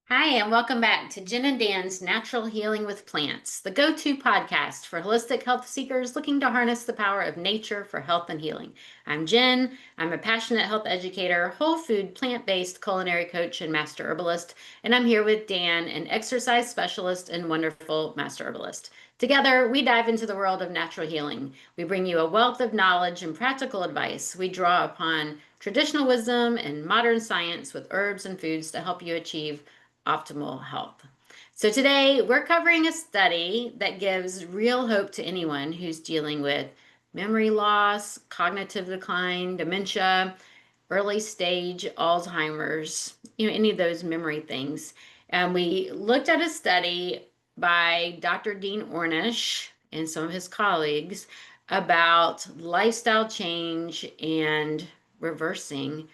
Hi, and welcome back to Jen and Dan's Natural Healing with Plants, the go-to podcast for holistic health seekers looking to harness the power of nature for health and healing. I'm Jen. I'm a passionate health educator, whole food, plant-based culinary coach, and master herbalist. And I'm here with Dan, an exercise specialist and wonderful master herbalist. Together, we dive into the world of natural healing. We bring you a wealth of knowledge and practical advice. We draw upon traditional wisdom and modern science with herbs and foods to help you achieve optimal health. So, today we're covering a study that gives real hope to anyone who's dealing with memory loss, cognitive decline, dementia, early stage Alzheimer's, any of those memory things. And we looked at a study by Dr. Dean Ornish and some of his colleagues about lifestyle change and reversing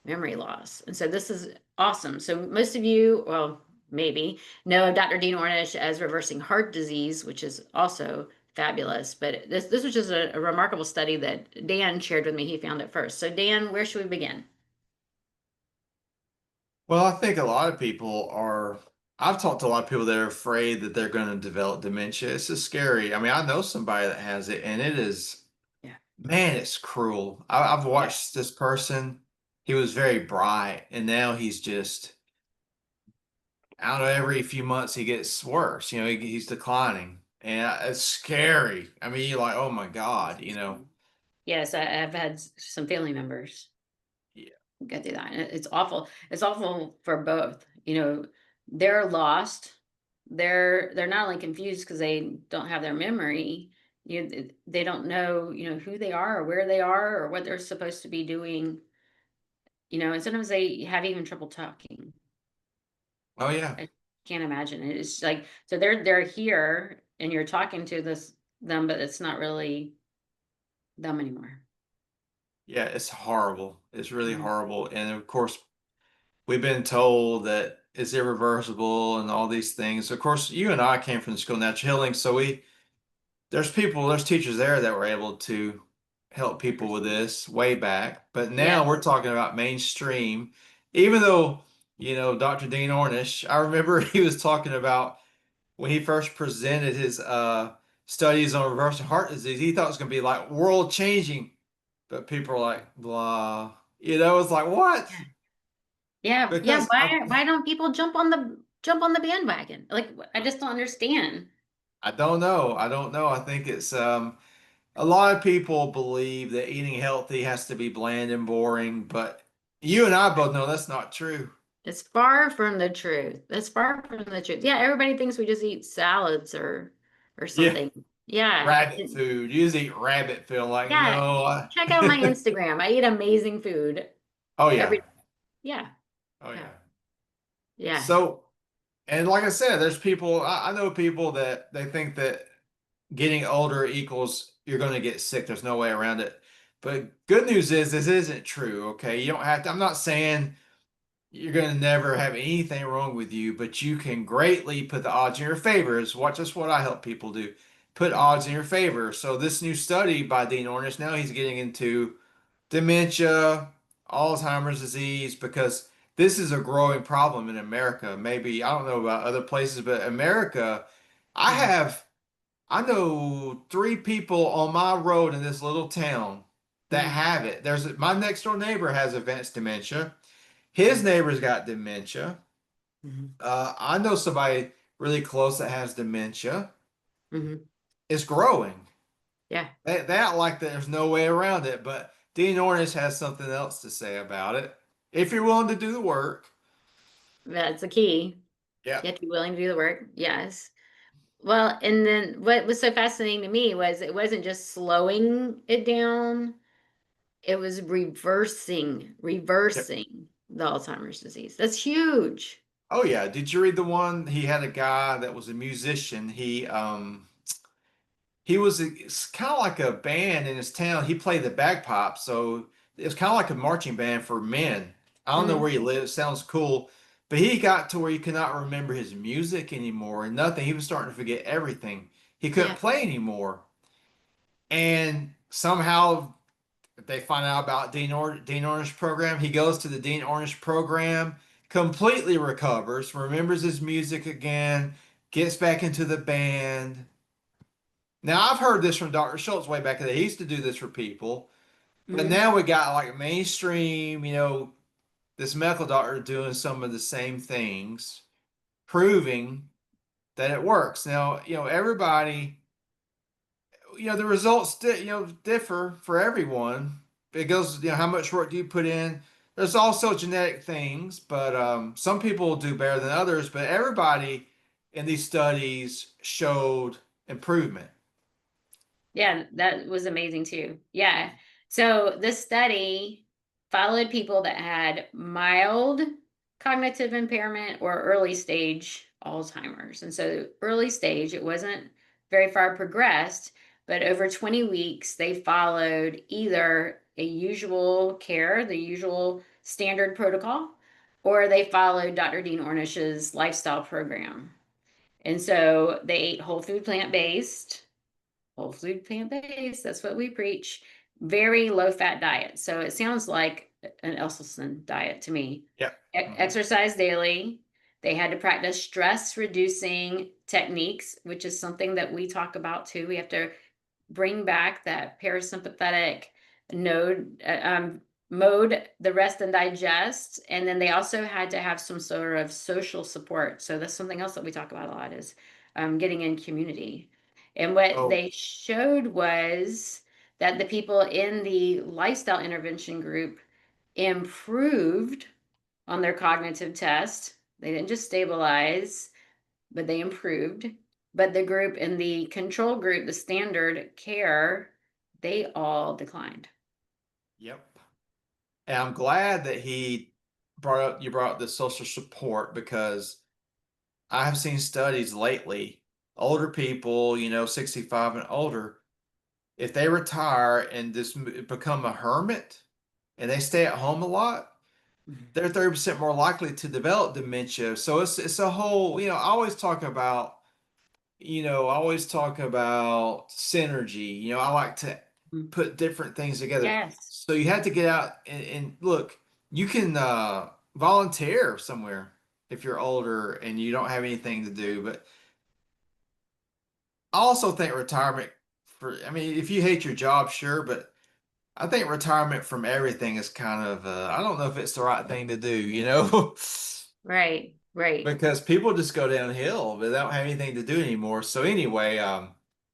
memory loss. And so this is awesome. So most of you, well, maybe know of Dr. Dean Ornish as reversing heart disease, which is also fabulous. But this was just a remarkable study that Dan shared with me. He found it first. So Dan, where should we begin? Well, I think a lot of people are. I've talked to a lot of people that are afraid that they're going to develop dementia. It's just scary. I mean, I know somebody that has it, and it is, Yeah. man, it's cruel. I've Yeah. watched this person. He was very bright, and now he's just, I don't know, every few months he gets worse. He's declining, and it's scary. I mean, you're like, oh my God, Yes, I've had some family members Yeah. go through that. And it's awful. It's awful for both. They're lost. They're not only confused because they don't have their memory. They don't know, who they are or where they are or what they're supposed to be doing. And sometimes they have even trouble talking. Oh yeah. I can't imagine it. It's like so they're here and you're talking to them, but it's not really them anymore. Yeah, it's horrible. It's really Mhm. horrible. And of course, we've been told that it's irreversible and all these things. Of course, you and I came from the School of Natural Healing, so there's teachers there that were able to help people with this way back. But Yeah. now we're talking about mainstream, even though, Dr. Dean Ornish, I remember he was talking about when he first presented his studies on reversing heart disease, he thought it was going to be like world changing, but people are like, blah. It's like, what? Yeah, yeah. Because Why don't people jump on the bandwagon? Like I just don't understand. I don't know. I don't know. I think it's a lot of people believe that eating healthy has to be bland and boring, but you and I both know that's not true. It's far from the truth. It's far from the truth. Yeah, everybody thinks we just eat salads or Yeah, something. Yeah. rabbit food. You just eat rabbit food. Like, Yeah. no. Check out my Instagram. I eat amazing food Oh every yeah. yeah. Oh Yeah. yeah. Yeah. So, and like I said, there's people, I know people that they think that getting older equals you're going to get sick. There's no way around it. But good news is this isn't true. Okay. You don't have to, I'm not saying you're going to never have anything wrong with you, but you can greatly put the odds in your favor. Is what just what I help people do. Put Mhm. odds in your favor. So this new study by Dean Ornish, now he's getting into dementia, Alzheimer's disease, because this is a growing problem in America. Maybe I don't know about other places, but America, I Mhm. have I know three people on my road in this little town that Mhm. have it. There's my next door neighbor has advanced dementia. His neighbor's got dementia. Mhm. I know somebody really close that has dementia. Mhm. It's growing. Yeah. They act like there's no way around it, but Dean Ornish has something else to say about it. If you're willing to do the work, That's the key. yeah, You have to be willing to do the work. Yes. Well, and then what was so fascinating to me was it wasn't just slowing it down, it was yep. reversing the Alzheimer's disease. That's huge. Oh yeah. Did you read the one? He had a guy that was a musician. He was it's kind of like a band in his town. He played the bagpipes, so it was kind of like a marching band for men. I don't know Hmm. where he lives. Sounds cool, but he got to where he could not remember his music anymore and nothing. He was starting to forget everything. He couldn't Yeah. play anymore, and somehow they find out about Dean Ornish program. He goes to the Dean Ornish program, completely recovers, remembers his music again, gets back into the band. Now, I've heard this from Dr. Schultz way back in the day. He used to do this for people, but Hmm. now we got like mainstream, this medical doctor doing some of the same things, proving that it works. Now, everybody, the results differ for everyone. It goes, how much work do you put in? There's also genetic things, but some people do better than others. But everybody in these studies showed improvement. Yeah, that was amazing too. Yeah. So this study followed people that had mild cognitive impairment or early stage Alzheimer's. And so early stage, it wasn't very far progressed, but over 20 weeks, they followed either a usual care, the usual standard protocol, or they followed Dr. Dean Ornish's lifestyle program. And so they ate whole food plant-based, whole food plant-based, that's what we preach. Very low fat diet. So it sounds like an Elselson diet to me. Yep. Hmm. Exercise daily. They had to practice stress reducing techniques, which is something that we talk about too. We have to bring back that parasympathetic node mode, the rest and digest. And then they also had to have some sort of social support. So that's something else that we talk about a lot is getting in community. And what Oh, they showed was that the people in the lifestyle intervention group improved on their cognitive test. They didn't just stabilize, but they improved. But the group in the control group, the standard care, they all declined. yep. And I'm glad that you brought up the social support because I have seen studies lately, older people, 65 and older, if they retire and become a hermit and they stay at home a lot, Mhm. they're 30% more likely to develop dementia. So it's a whole, I always talk about synergy. I like to put different things together. Yes. So you have to get out and look, you can volunteer somewhere if you're older and you don't have anything to do. But I also think retirement I mean, if you hate your job, sure, but I think retirement from everything is kind of, I don't know if it's the right thing to do. Right. Right. Because people just go downhill, but they don't have anything to do anymore. So anyway,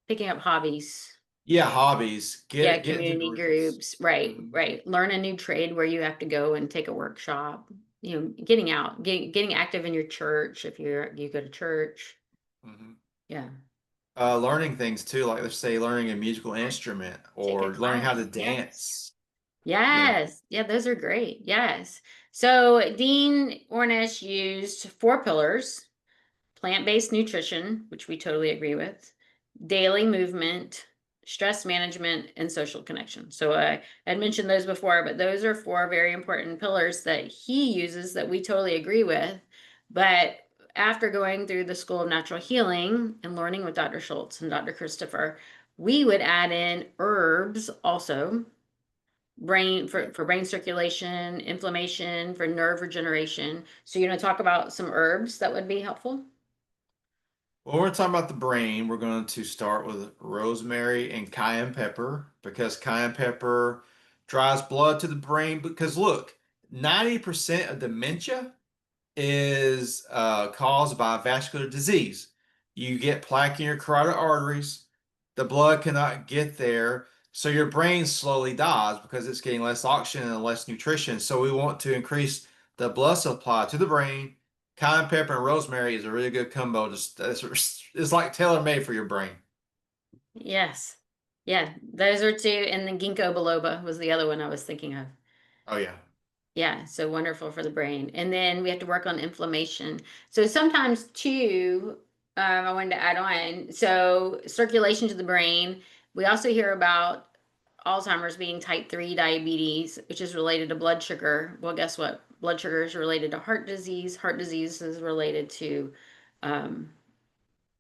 Picking up hobbies. yeah, hobbies, Yeah, get into community groups. groups. Right. Hmm. Right. Learn a new trade where you have to go and take a workshop. Getting out, getting active in your church if you go to church. Hmm. Yeah. Learning things too, like let's say learning a musical instrument Take a or learning how to class. Yes. dance. Yeah. Yes. Yeah, those are great. Yes. So Dean Ornish used four pillars: plant-based nutrition, which we totally agree with, daily movement, stress management, and social connection. So I had mentioned those before, but those are four very important pillars that he uses that we totally agree with. But after going through the School of Natural Healing and learning with Dr. Schultz and Dr. Christopher, we would add in herbs also, brain Yeah. for brain circulation, inflammation, for nerve regeneration. So you want to talk about some herbs that would be helpful? Well, we're talking about the brain. We're going to start with rosemary and cayenne pepper because cayenne pepper drives blood to the brain. Because look, 90% of dementia is caused by vascular disease. You get plaque in your carotid arteries, the blood cannot get there, so your brain slowly dies because it's getting less oxygen and less nutrition. So we want to increase the blood supply to the brain. Cayenne pepper and rosemary is a really good combo. Just it's like tailor-made for your brain. Yes. Yeah, those are two, and then ginkgo biloba was the other one I was thinking of. Oh yeah. Yeah, so wonderful for the brain. And then we have to work on inflammation. So sometimes too, I wanted to add on. So circulation to the brain. We also hear about Alzheimer's being type 3 diabetes, which is related to blood sugar. Well, guess what? Blood sugar is related to heart disease. Heart disease is related to um,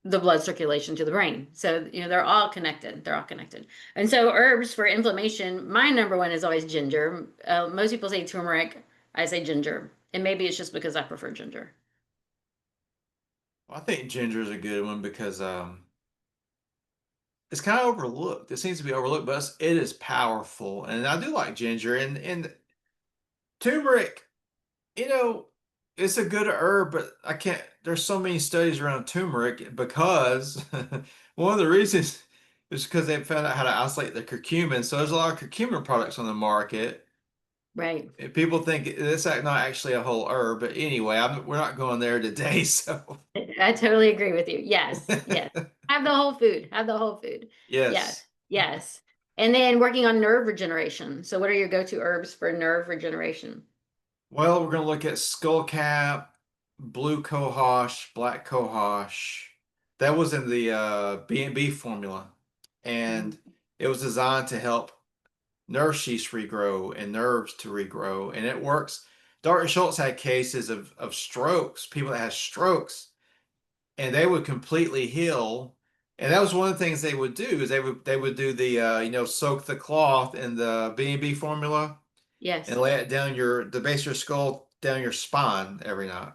the blood circulation to the brain. So, they're all connected. They're all connected. And so, herbs for inflammation, my number one is always ginger. Most people say turmeric. I say ginger. And maybe it's just because I prefer ginger. I think ginger is a good one because it's kind of overlooked. It seems to be overlooked, but it is powerful. And I do like ginger and turmeric, you know, it's a good herb, but I can't, there's so many studies around turmeric because one of the reasons is because they found out how to isolate the curcumin. So there's a lot of curcumin products on the market. Right. And people think it's not actually a whole herb, but anyway, we're not going there today. So I totally agree with you. Yes, yes. Have the whole food. Have the whole food. Yes, yes. yes. And then working on nerve regeneration. So what are your go-to herbs for nerve regeneration? Well, we're going to look at skullcap, blue cohosh, black cohosh. That was in the B&B formula, and Mhm. it was designed to help nerve sheaths regrow and nerves to regrow, and it works. Dr. Schultz had cases of strokes, people that had strokes, and they would completely heal. And that was one of the things they would do is they would do the soak the cloth in the B&B formula and Yes. lay it down the base of your skull down your spine every night.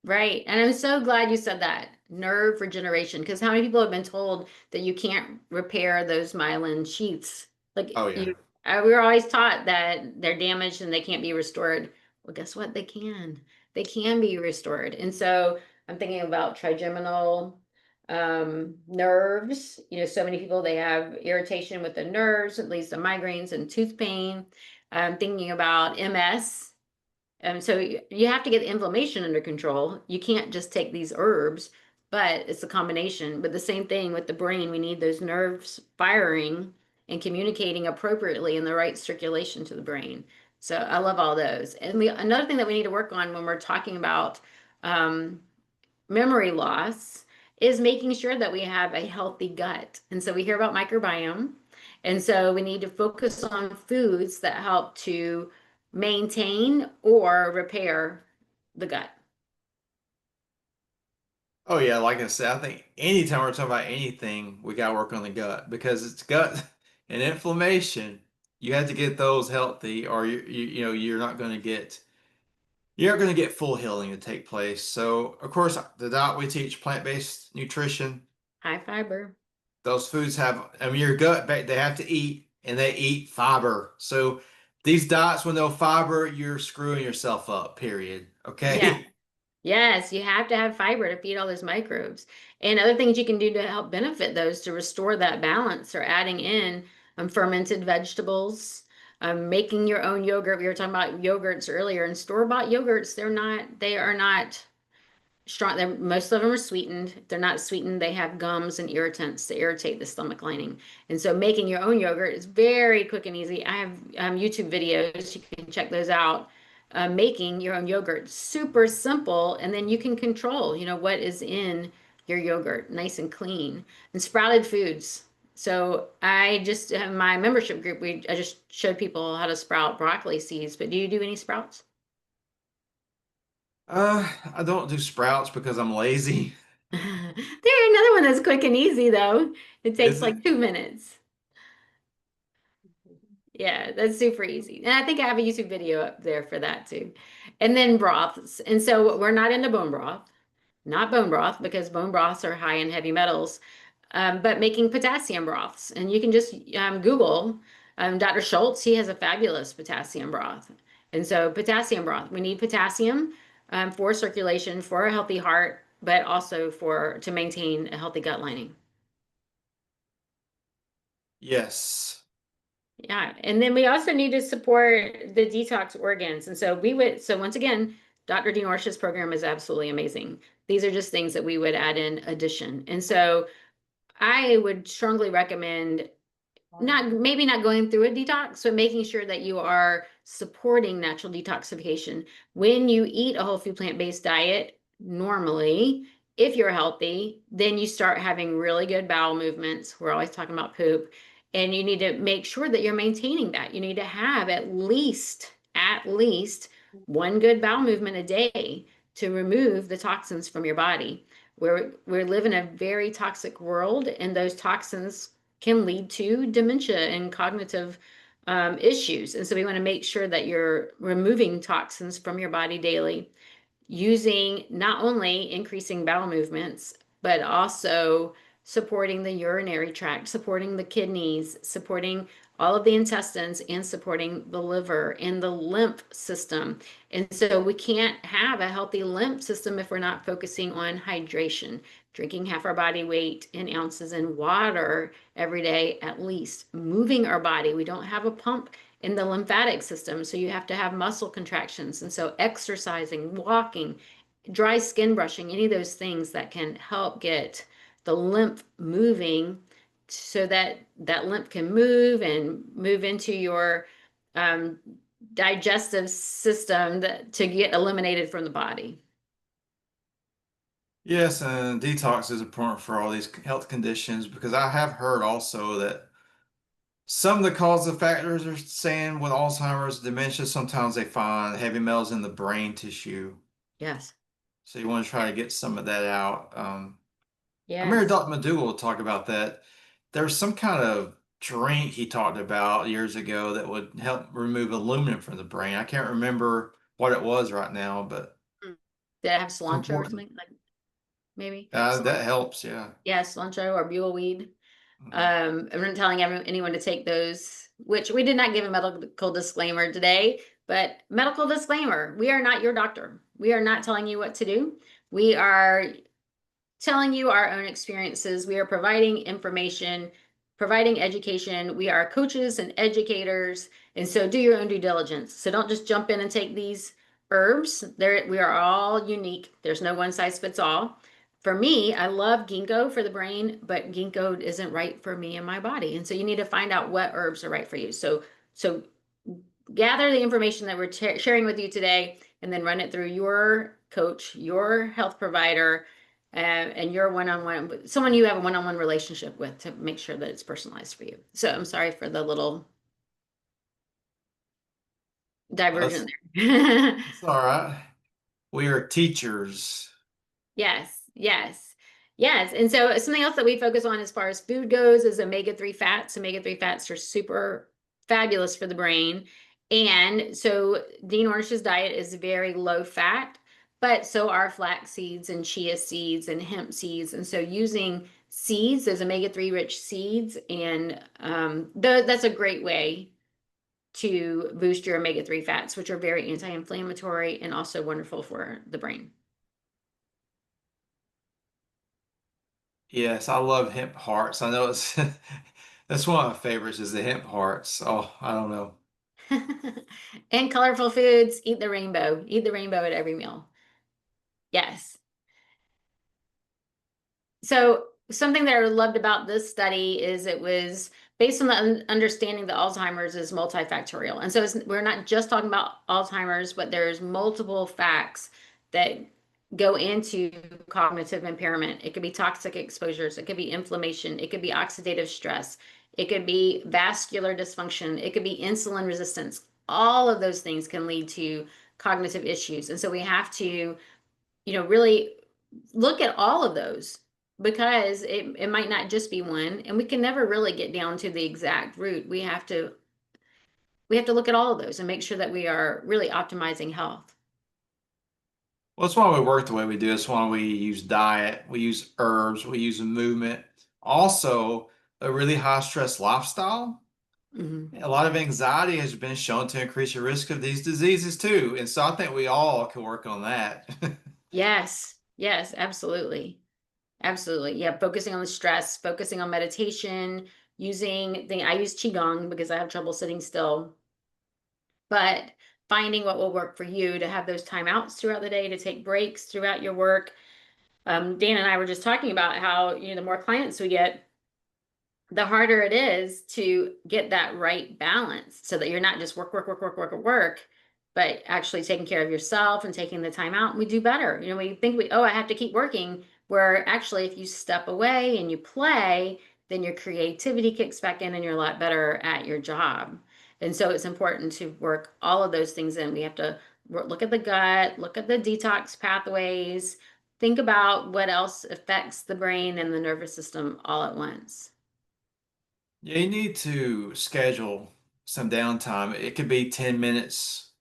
Right. And I'm so glad you said that. Nerve regeneration. Because how many people have been told that you can't repair those myelin sheaths? Like Oh yeah. we were always taught that they're damaged and they can't be restored. Well, guess what? They can. They can be restored. And so I'm thinking about trigeminal nerves. So many people they have irritation with the nerves, it leads to migraines and tooth pain. I'm thinking about MS. So you have to get the inflammation under control. You can't just take these herbs, but it's a combination. But the same thing with the brain, we need those nerves firing and communicating appropriately in the right circulation to the brain. So I love all those. And another thing that we need to work on when we're talking about um, memory loss is making sure that we have a healthy gut. And so we hear about microbiome. And so we need to focus on foods that help to maintain or repair the gut. Oh yeah, like I said, I think anytime we're talking about anything, we gotta work on the gut because it's gut and inflammation. You have to get those healthy, or you're not going to get full healing to take place. So, of course, the diet we teach, plant-based nutrition, High fiber. those foods have, I mean, your gut, they have to eat and they eat fiber. So, these diets with no fiber, you're screwing yourself up, period. Yeah. Okay. Yes, you have to have fiber to feed all those microbes. And other things you can do to help benefit those to restore that balance are adding in fermented vegetables, making your own yogurt. We were talking about yogurts earlier, and store-bought yogurts, they are not strong. Most of them are sweetened. If they're not sweetened, they have gums and irritants to irritate the stomach lining. And so making your own yogurt is very quick and easy. I have YouTube videos. You can check those out. Making your own yogurt, super simple. And then you can control, what is in your yogurt, nice and clean. And sprouted foods. So I just have my membership group, I just showed people how to sprout broccoli seeds, but do you do any sprouts? I don't do sprouts because I'm lazy. There's another one that's quick and easy though. It takes Is it? like 2 minutes. Yeah, that's super easy. And I think I have a YouTube video up there for that too. And then broths. And so we're not into bone broth, not bone broth, because bone broths are high in heavy metals, but making potassium broths. And you can just Google Dr. Schultz. He has a fabulous potassium broth. And so potassium broth, we need potassium for circulation, for a healthy heart, but also for to maintain a healthy gut lining. Yes. Yeah, and then we also need to support the detox organs. And so so once again, Dr. Dean Orsh's program is absolutely amazing. These are just things that we would add in addition. And so I would strongly recommend not maybe not going through a detox, but making sure that you are supporting natural detoxification. When you eat a whole food plant-based diet, normally, if you're healthy, then you start having really good bowel movements. We're always talking about poop, and you need to make sure that you're maintaining that. You need to have at least one good bowel movement a day to remove the toxins from your body. We live in a very toxic world, and those toxins can lead to dementia and cognitive issues. And so we want to make sure that you're removing toxins from your body daily, using not only increasing bowel movements, but also supporting the urinary tract, supporting the kidneys, supporting all of the intestines, and supporting the liver and the lymph system. And so we can't have a healthy lymph system if we're not focusing on hydration, drinking half our body weight in ounces in water every day, at least moving our body. We don't have a pump in the lymphatic system, so you have to have muscle contractions. And so exercising, walking, dry skin brushing, any of those things that can help get the lymph moving so that that lymph can move and move into your um, digestive system to get eliminated from the body. Yes, and detox is important for all these health conditions because I have heard also that some of the causative factors are saying with Alzheimer's, dementia, sometimes they find heavy metals in the brain tissue. Yes. So you want to try to get some of that out. I remember Yes. Dr. McDougall talk about that. There's some kind of drink he talked about years ago that would help remove aluminum from the brain. I can't remember what it was right now, but Mm. Did it have it's cilantro or important. something? Like maybe That helps, yeah. yeah, cilantro or buleweed. Mhm. I'm not telling anyone to take those, which we did not give a medical disclaimer today, but medical disclaimer, we are not your doctor. We are not telling you what to do. We are telling you our own experiences. We are providing information, providing education. We are coaches and educators. And so do your own due diligence. So don't just jump in and take these herbs. We are all unique. There's no one size fits all. For me, I love ginkgo for the brain, but ginkgo isn't right for me and my body. And so you need to find out what herbs are right for you. So gather the information that we're sharing with you today and then run it through your coach, your health provider, and your one-on-one, someone you have a one-on-one relationship with to make sure that it's personalized for you. So I'm sorry for the little That's, diversion there. that's all right. We are teachers. Yes, yes, yes. And so something else that we focus on as far as food goes is omega-3 fats. Omega-3 fats are super fabulous for the brain. And so Dean Ornish's diet is very low fat, but so are flax seeds and chia seeds and hemp seeds. And so using seeds, those omega-3 rich seeds, and that's a great way to boost your omega-3 fats, which are very anti-inflammatory and also wonderful for the brain. Yes, I love hemp hearts. I know it's that's one of my favorites is the hemp hearts. Oh, I don't know. And colorful foods, eat the rainbow at every meal. Yes. So something that I loved about this study is it was based on the understanding that Alzheimer's is multifactorial. And so we're not just talking about Alzheimer's, but there's multiple facts that go into cognitive impairment. It could be toxic exposures, it could be inflammation, it could be oxidative stress, it could be vascular dysfunction, it could be insulin resistance. All of those things can lead to cognitive issues. And so we have to, really look at all of those because it might not just be one, and we can never really get down to the exact root. We have to look at all of those and make sure that we are really optimizing health. Well, that's why we work the way we do. That's why we use diet, we use herbs, we use movement. Also, a really high stress lifestyle. Mhm. A lot of anxiety has been shown to increase your risk of these diseases too. And so I think we all can work on that. Yes, yes, absolutely. Absolutely. Yeah, focusing on the stress, focusing on meditation, I use qigong because I have trouble sitting still, but finding what will work for you to have those timeouts throughout the day, to take breaks throughout your work. Dan and I were just talking about how, the more clients we get, the harder it is to get that right balance so that you're not just work, work, work, work, work, work, but actually taking care of yourself and taking the time out. And we do better. We think I have to keep working, where actually, if you step away and you play, then your creativity kicks back in and you're a lot better at your job. And so it's important to work all of those things in. We have to look at the gut, look at the detox pathways, think about what else affects the brain and the nervous system all at once. Yeah, you need to schedule some downtime. It could be 10 minutes,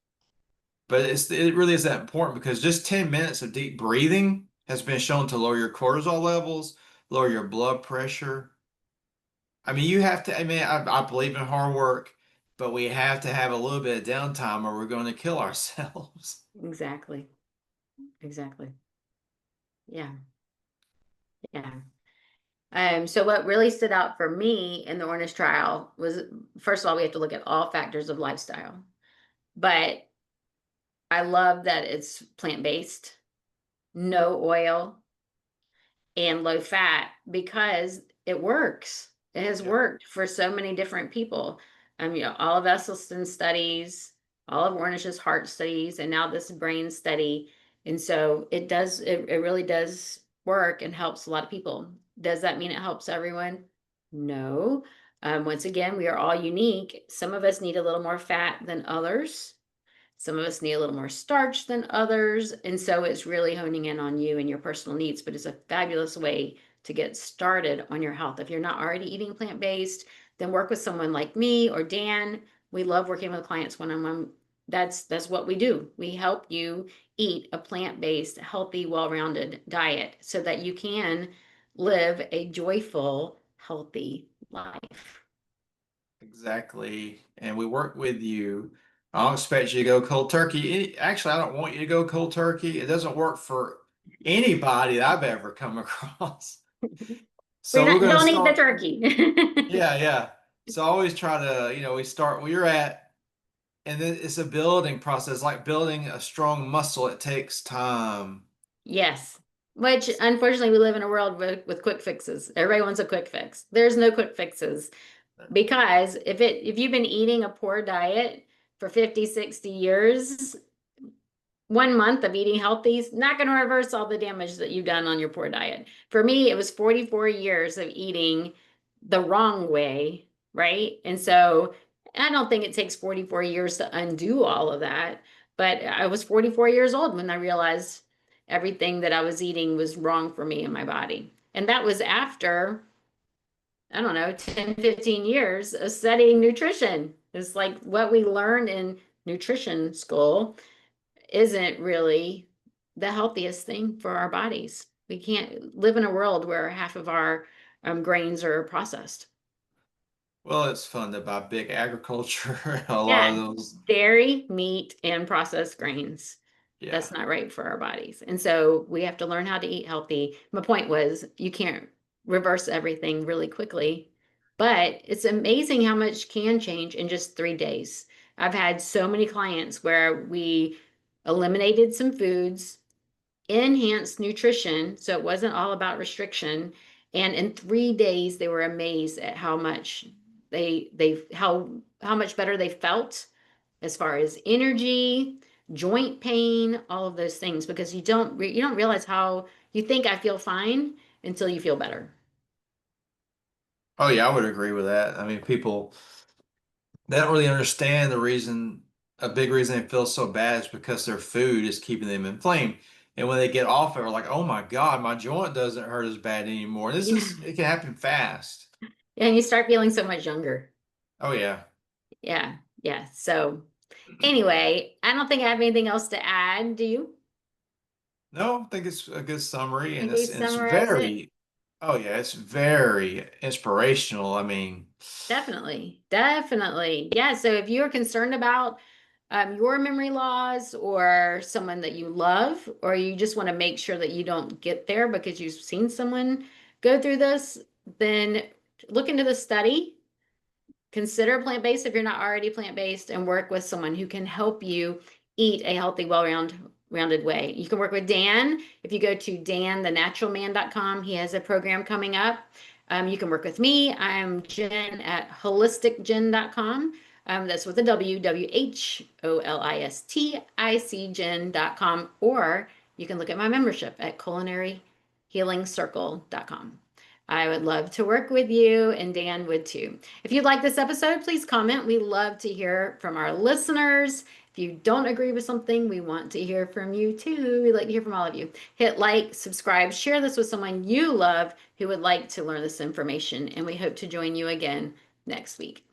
but it really is that important because just 10 minutes of deep breathing has been shown to lower your cortisol levels, lower your blood pressure. I mean, you have to, I mean, I believe in hard work, but we have to have a little bit of downtime or we're going to kill ourselves. Exactly. Exactly. Yeah. Yeah. So what really stood out for me in the Ornish trial was, first of all, we have to look at all factors of lifestyle. But I love that it's plant-based, no oil, and low fat because it works. It has Yeah. worked for so many different people. All of Esselstyn's studies, all of Ornish's heart studies, and now this brain study. And so it really does work and helps a lot of people. Does that mean it helps everyone? No. Once again, we are all unique. Some of us need a little more fat than others. Some of us need a little more starch than others. And so it's really honing in on you and your personal needs, but it's a fabulous way to get started on your health. If you're not already eating plant-based, then work with someone like me or Dan. We love working with clients one-on-one. That's what we do. We help you eat a plant-based, healthy, well-rounded diet so that you can live a joyful, healthy life. Exactly. And we work with you. I don't expect you to go cold turkey. Actually, I don't want you to go cold turkey. It doesn't work for anybody that I've ever come across. We're So we're not, going to don't eat the start. turkey. Yeah, yeah. So I always try to, we start where you're at, and then it's a building process, like building a strong muscle. It takes time. Yes. Which unfortunately we live in a world with quick fixes. Everybody wants a quick fix. There's no quick fixes because if you've been eating a poor diet for 50, 60 years, 1 month of eating healthy is not going to reverse all the damage that you've done on your poor diet. For me, it was 44 years of eating the wrong way, right? And so I don't think it takes 44 years to undo all of that. But I was 44 years old when I realized everything that I was eating was wrong for me and my body. And that was after, I don't know, 10, 15 years of studying nutrition. It's like what we learned in nutrition school isn't really the healthiest thing for our bodies. We can't live in a world where half of our grains are processed. Well, it's fun to buy big agriculture, a lot of Yeah, those. dairy, meat, and processed grains. Yeah. That's not right for our bodies. And so we have to learn how to eat healthy. My point was you can't reverse everything really quickly, but it's amazing how much can change in just 3 days. I've had so many clients where we eliminated some foods, enhanced nutrition, so it wasn't all about restriction. And in 3 days, they were amazed at how much how much better they felt as far as energy, joint pain, all of those things, because you don't realize how you think I feel fine until you feel better. Oh, yeah, I would agree with that. I mean, people, they don't really understand the reason, a big reason they feel so bad is because their food is keeping them inflamed. And when they get off it, they're like, oh my God, my joint doesn't hurt as bad anymore. Yeah. It can happen fast. And you start feeling so much younger. Oh, yeah. Yeah. Yeah. So anyway, I don't think I have anything else to add. Do you? No, I think it's a good summary Think we and it's summarize it? very, oh yeah, it's very inspirational. I mean, Definitely, definitely. Yeah. So if you're concerned about your memory loss or someone that you love, or you just want to make sure that you don't get there because you've seen someone go through this, then look into the study. Consider plant-based if you're not already plant-based, and work with someone who can help you eat a healthy, rounded way. You can work with Dan. If you go to danthenaturalman.com, he has a program coming up. You can work with me. I'm Jen at holisticjen.com. That's with a W, WHOLISTIC Jen.com. Or you can look at my membership at culinaryhealingcircle.com. I would love to work with you, and Dan would too. If you like this episode, please comment. We love to hear from our listeners. If you don't agree with something, we want to hear from you too. We'd like to hear from all of you. Hit like, subscribe, share this with someone you love who would like to learn this information, and we hope to join you again next week.